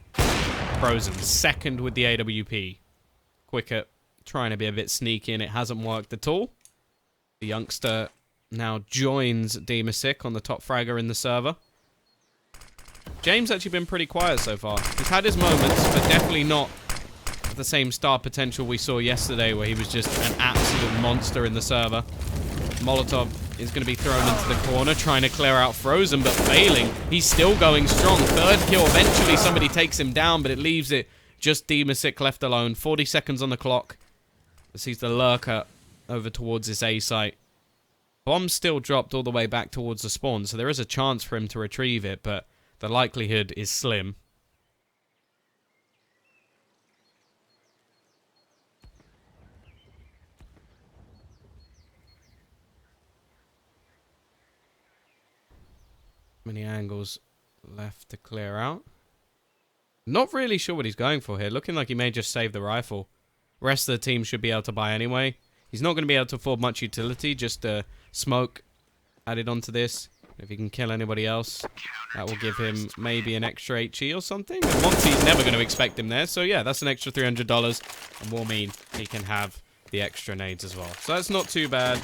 Frozen, second with the AWP. Quicker, trying to be a bit sneaky, and it hasn't worked at all. The youngster now joins Demasik on the top fragger in the server. James actually been pretty quiet so far. He's had his moments, but definitely not the same star potential we saw yesterday where he was just an absolute monster in the server. Molotov is going to be thrown into the corner, trying to clear out Frozen, but failing. He's still going strong. Third kill. Eventually somebody takes him down, but it leaves it just Demasik left alone. 40 seconds on the clock. Sees the lurker over towards this A site. Bomb's still dropped all the way back towards the spawn, so there is a chance for him to retrieve it, but the likelihood is slim. Many angles left to clear out. Not really sure what he's going for here. Looking like he may just save the rifle. Rest of the team should be able to buy anyway. He's not going to be able to afford much utility. Just smoke added onto this. If he can kill anybody else, that will give him maybe an extra HE or something. And Monty's never going to expect him there. So yeah, that's an extra $300. And will mean he can have the extra nades as well. So that's not too bad.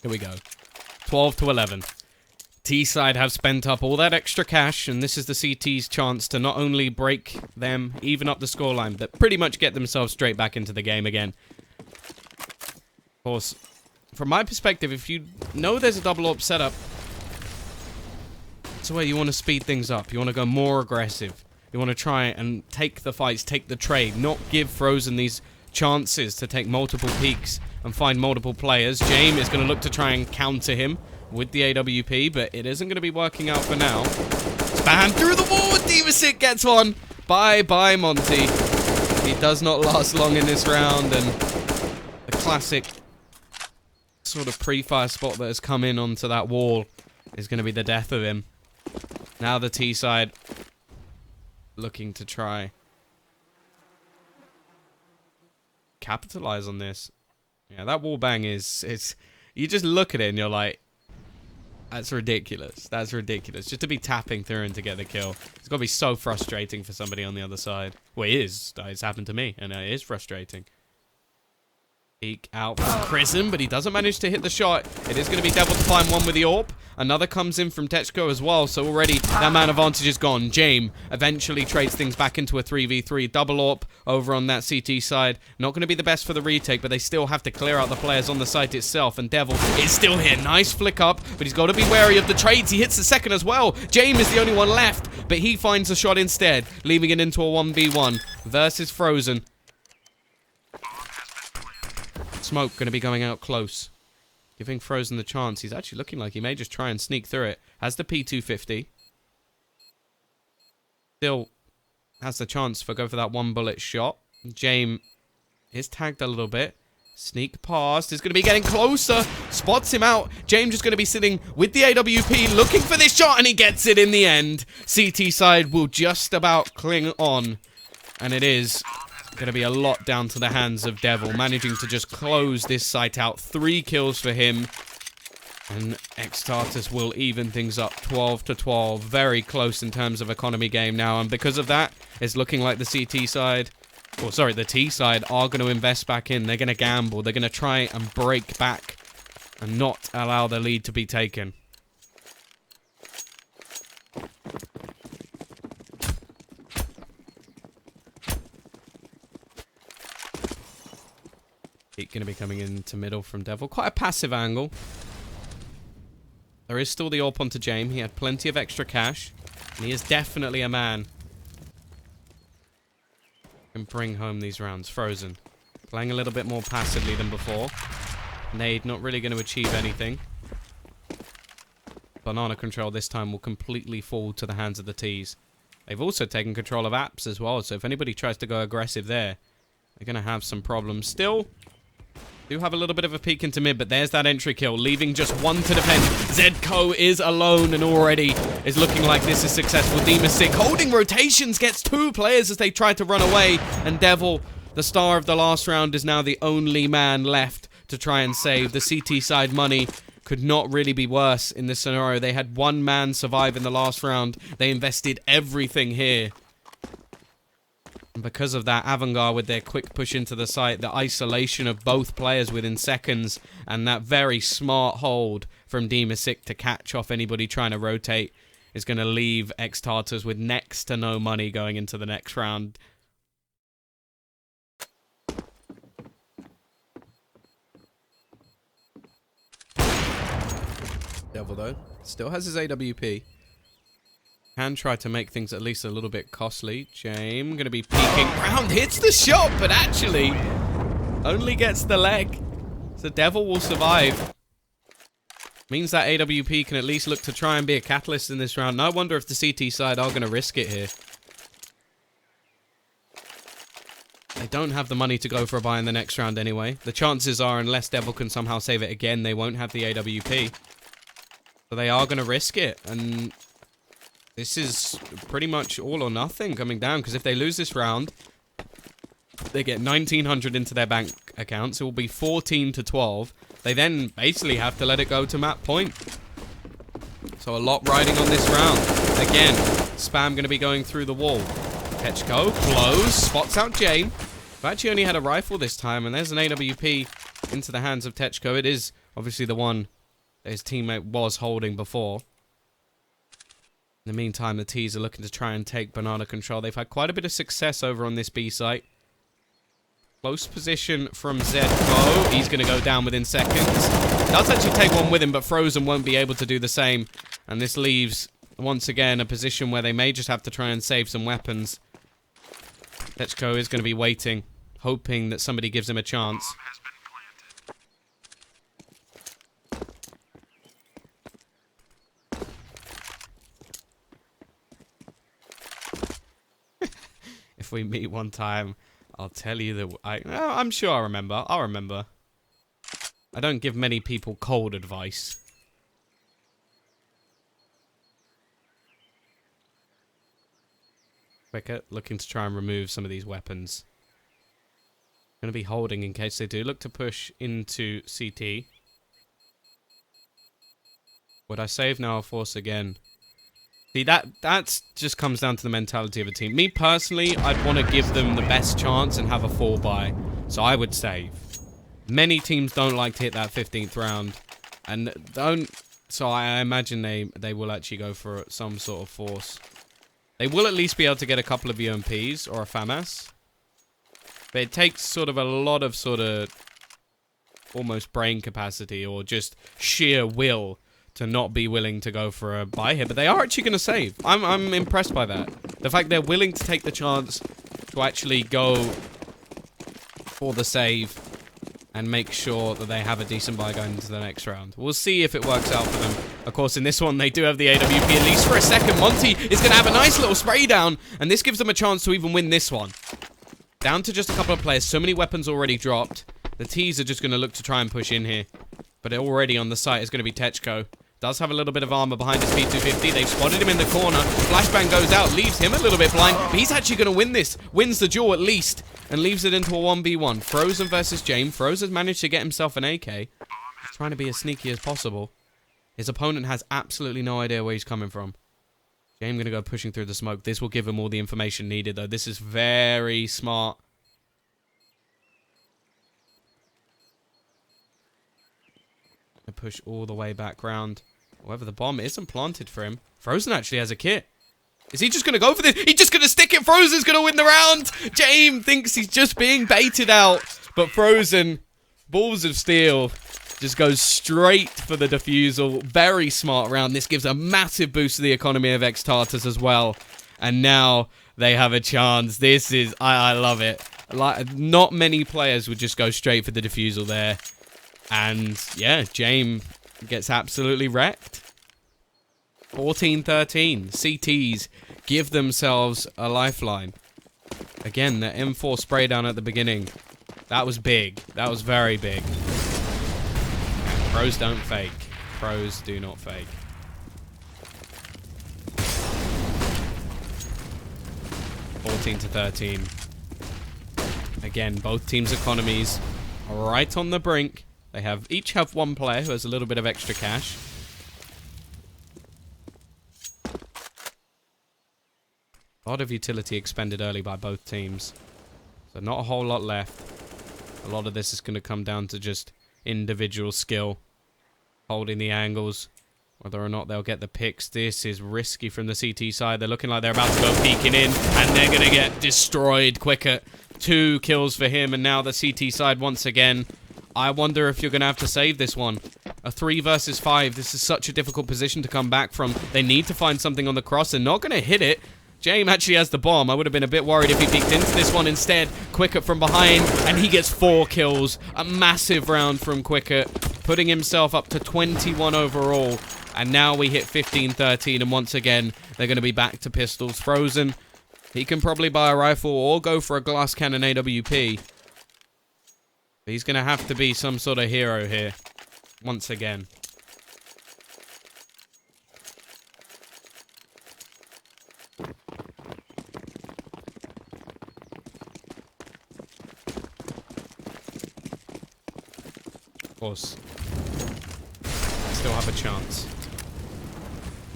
Here we go. 12 to 11. T-side have spent up all that extra cash, and this is the CT's chance to not only break them, even up the scoreline, but pretty much get themselves straight back into the game again. Of course, from my perspective, if you know there's a double AWP setup, it's where you want to speed things up. You want to go more aggressive. You want to try and take the fights, take the trade, not give Frozen these chances to take multiple peeks and find multiple players. James is going to look to try and counter him with the AWP, but it isn't going to be working out for now. Spam through the wall with Demasik gets one. Bye-bye, Monty. He does not last long in this round, and the classic sort of pre-fire spot that has come in onto that wall is going to be the death of him. Now the T side looking to try capitalize on this. Yeah, that wall bang is you just look at it and you're like, that's ridiculous. That's ridiculous. Just to be tapping through and to get the kill. It's got to be so frustrating for somebody on the other side. Well, it is. It's happened to me, and it is frustrating. Peek out from Chrism, but he doesn't manage to hit the shot. It is going to be Devil to find one with the AWP. Another comes in from Techco as well, so already that man advantage is gone. James eventually trades things back into a 3v3. Double AWP over on that CT side. Not going to be the best for the retake, but they still have to clear out the players on the site itself, and Devil is still here. Nice flick up, but he's got to be wary of the trades. He hits the second as well. James is the only one left, but he finds a shot instead, leaving it into a 1v1 versus Frozen. Smoke going to be going out close, giving Frozen the chance. He's actually looking like he may just try and sneak through it. Has the P250. Still has the chance for go for that one bullet shot. James is tagged a little bit. Sneak past. Is going to be getting closer. Spots him out. James is going to be sitting with the AWP looking for this shot, and he gets it in the end. CT side will just about cling on, and it is going to be a lot down to the hands of Devil, managing to just close this site out. 3 kills for him, and eXtatus will even things up 12 to 12. Very close in terms of economy game now, and because of that, it's looking like the CT side, or sorry, the T side are going to invest back in. They're going to gamble. They're going to try and break back and not allow the lead to be taken. Going to be coming into middle from Devil. Quite a passive angle. There is still the AWP onto James. He had plenty of extra cash, and he is definitely a man who can bring home these rounds. Frozen playing a little bit more passively than before. Nade not really going to achieve anything. Banana control this time will completely fall to the hands of the T's. They've also taken control of apps as well, so if anybody tries to go aggressive there, they're going to have some problems. Still do have a little bit of a peek into mid, but there's that entry kill, leaving just one to defend. Zedco is alone and already is looking like this is successful. Demasik holding rotations, gets 2 players as they try to run away, and Devil, the star of the last round, is now the only man left to try and save. The CT side money could not really be worse in this scenario. They had 1 man survive in the last round. They invested everything here. And because of that, AVANGAR with their quick push into the site, the isolation of both players within seconds, and that very smart hold from Dimasic to catch off anybody trying to rotate is going to leave eXtatus with next to no money going into the next round. Devil, though, still has his AWP. Can try to make things at least a little bit costly. James going to be peeking round, hits the shot, but actually only gets the leg. So Devil will survive. Means that AWP can at least look to try and be a catalyst in this round. No wonder if the CT side are going to risk it here. They don't have the money to go for a buy in the next round anyway. The chances are, unless Devil can somehow save it again, they won't have the AWP. So they are going to risk it. And this is pretty much all or nothing coming down. Because if they lose this round, they get 1,900 into their bank accounts. It will be 14 to 12. They then basically have to let it go to map point. So a lot riding on this round. Again, Spam going to be going through the wall. Techco, close, spots out Jane. Who actually only had a rifle this time, and there's an AWP into the hands of Techco. It is obviously the one that his teammate was holding before. In the meantime, the T's are looking to try and take banana control. They've had quite a bit of success over on this B site. Close position from Zedco. He's going to go down within seconds. Does actually take one with him, but Frozen won't be able to do the same. And this leaves, once again, a position where they may just have to try and save some weapons. Techco is going to be waiting, hoping that somebody gives him a chance. If we meet one time, I'll tell you that I'm sure I'll remember. I'll remember. I don't give many people cold advice. Wicket looking to try and remove some of these weapons. Going to be holding in case they do look to push into CT. Would I save now or force again? See, that just comes down to the mentality of a team. Me, personally, I'd want to give them the best chance and have a 4-buy. So I would save. Many teams don't like to hit that 15th round. And don't... So I imagine they will actually go for some sort of force. They will at least be able to get a couple of UMPs or a FAMAS. But it takes sort of a lot of sort of... almost brain capacity or just sheer will to not be willing to go for a buy here. But they are actually going to save. I'm impressed by that. The fact they're willing to take the chance to actually go for the save and make sure that they have a decent buy going into the next round. We'll see if it works out for them. Of course, in this one, they do have the AWP at least for a second. Monty is going to have a nice little spray down, and this gives them a chance to even win this one. Down to just a couple of players. So many weapons already dropped. The T's are just going to look to try and push in here. But already on the site is going to be Techco. Does have a little bit of armor behind his P250. They've spotted him in the corner. Flashbang goes out, leaves him a little bit blind. But he's actually going to win this. Wins the duel at least. And leaves it into a 1v1. Frozen versus James. Frozen's managed to get himself an AK. He's trying to be as sneaky as possible. His opponent has absolutely no idea where he's coming from. James going to go pushing through the smoke. This will give him all the information needed, though. This is very smart. Push all the way back round. However, the bomb isn't planted for him. Frozen actually has a kit. Is he just going to go for this? He's just going to stick it. Frozen's going to win the round. James thinks he's just being baited out. But Frozen, balls of steel, just goes straight for the defusal. Very smart round. This gives a massive boost to the economy of eXtatus as well. And now they have a chance. This is... I love it. Like, not many players would just go straight for the defusal there. And, yeah, James gets absolutely wrecked. 14-13. CTs give themselves a lifeline. Again, the M4 spray down at the beginning. That was big. That was very big. And pros don't fake. Pros do not fake. (14-13). Again, both teams' economies are right on the brink. They each have one player who has a little bit of extra cash. A lot of utility expended early by both teams. So not a whole lot left. A lot of this is going to come down to just individual skill. Holding the angles. Whether or not they'll get the picks. This is risky from the CT side. They're looking like they're about to go peeking in. And they're going to get destroyed quicker. 2 kills for him. And now the CT side once again. I wonder if you're going to have to save this one. A 3 versus 5. This is such a difficult position to come back from. They need to find something on the cross. They're not going to hit it. James actually has the bomb. I would have been a bit worried if he peeked into this one instead. Quickett from behind. And he gets 4 kills. A massive round from Quickett. Putting himself up to 21 overall. And now we hit 15-13. And once again, they're going to be back to pistols. Frozen. He can probably buy a rifle or go for a glass cannon AWP. He's going to have to be some sort of hero here. Once again. Of course. Still have a chance.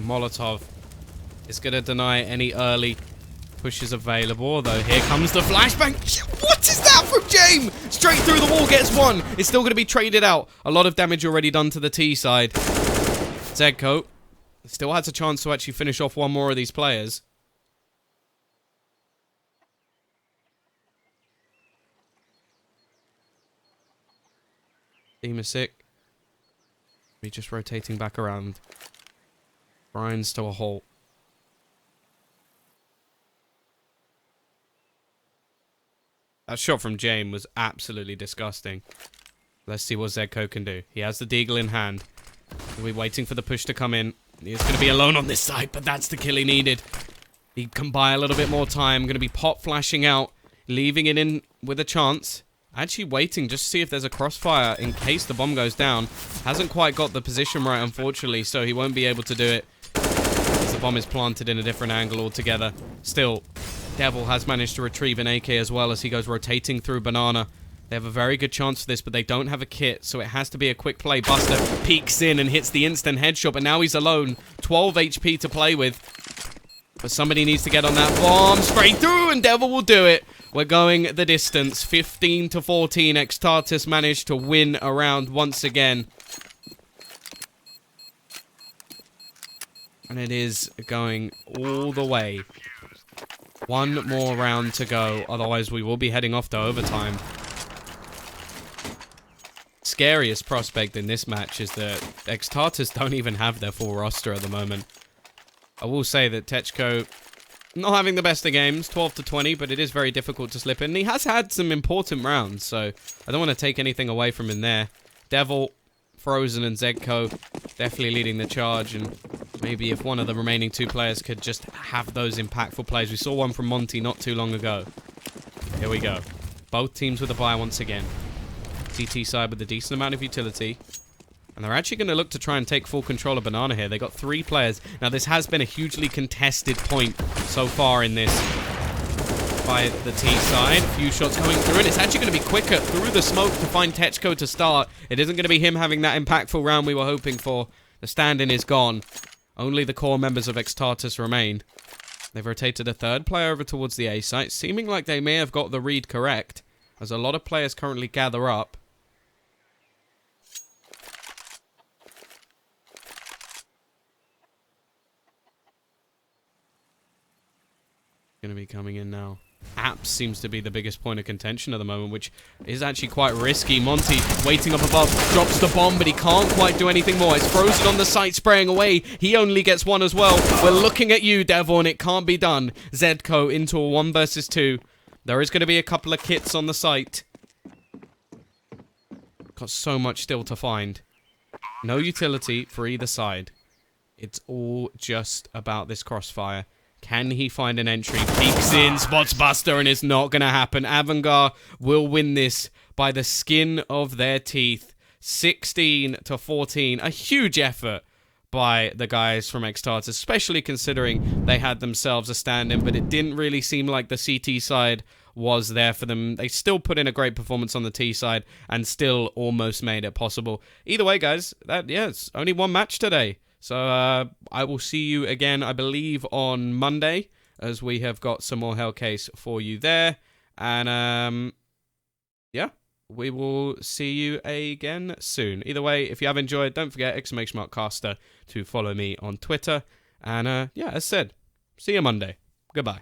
Molotov is going to deny any early pushes available, although here comes the flashbang. What is that from James? Straight through the wall, gets 1. It's still going to be traded out. A lot of damage already done to the T side. Zedco still has a chance to actually finish off one more of these players. Team is sick. We're just rotating back around. Grinds to a halt. That shot from James was absolutely disgusting. Let's see what Zedco can do. He has the deagle in hand. We're waiting for the push to come in. He's going to be alone on this side, but that's the kill he needed. He can buy a little bit more time. Going to be pop flashing out, leaving it in with a chance. Actually waiting just to see if there's a crossfire in case the bomb goes down. Hasn't quite got the position right, unfortunately, so he won't be able to do it. As the bomb is planted in a different angle altogether. Still, Devil has managed to retrieve an AK as well as he goes rotating through Banana. They have a very good chance for this, but they don't have a kit, so it has to be a quick play. Buster peeks in and hits the instant headshot, but now he's alone. 12 HP to play with. But somebody needs to get on that bomb. Straight through, and Devil will do it. We're going the distance. 15-14. eXtatus managed to win a round once again. And it is going all the way. One more round to go. Otherwise, we will be heading off to overtime. Scariest prospect in this match is that eXtatus don't even have their full roster at the moment. I will say that Techco not having the best of games, 12-20, but it is very difficult to slip in. He has had some important rounds, so I don't want to take anything away from him there. Devil, Frozen, and Zedco definitely leading the charge, and maybe if one of the remaining 2 players could just have those impactful plays. We saw one from Monty not too long ago. Here we go. Both teams with a buy once again. TT side with a decent amount of utility. And they're actually going to look to try and take full control of Banana here. They got 3 players. Now, this has been a hugely contested point so far in this by the T side. A few shots going through, and it's actually going to be quicker through the smoke to find Techco to start. It isn't going to be him having that impactful round we were hoping for. The stand-in is gone. Only the core members of eXtatus remain. They've rotated a 3rd player over towards the A site, seeming like they may have got the read correct, as a lot of players currently gather up. Going to be coming in now. Apps seems to be the biggest point of contention at the moment, which is actually quite risky. Monty waiting up above, drops the bomb, but he can't quite do anything more. It's Frozen on the site, spraying away. He only gets 1 as well. We're looking at you, Devil, and it can't be done. Zedco into a 1 versus 2. There is going to be a couple of kits on the site. Got so much still to find. No utility for either side. It's all just about this crossfire. Can he find an entry? Peeks in, spots Buster, and it's not going to happen. AVANGAR will win this by the skin of their teeth. 16-14. A huge effort by the guys from eXtatus, especially considering they had themselves a stand-in, but it didn't really seem like the CT side was there for them. They still put in a great performance on the T side and still almost made it possible. Either way, guys, it's only 1 match today. So I will see you again, I believe, on Monday as we have got some more Hellcase for you there. And yeah, we will see you again soon. Either way, if you have enjoyed, don't forget !caster to follow me on Twitter. And yeah, as said, see you Monday. Goodbye.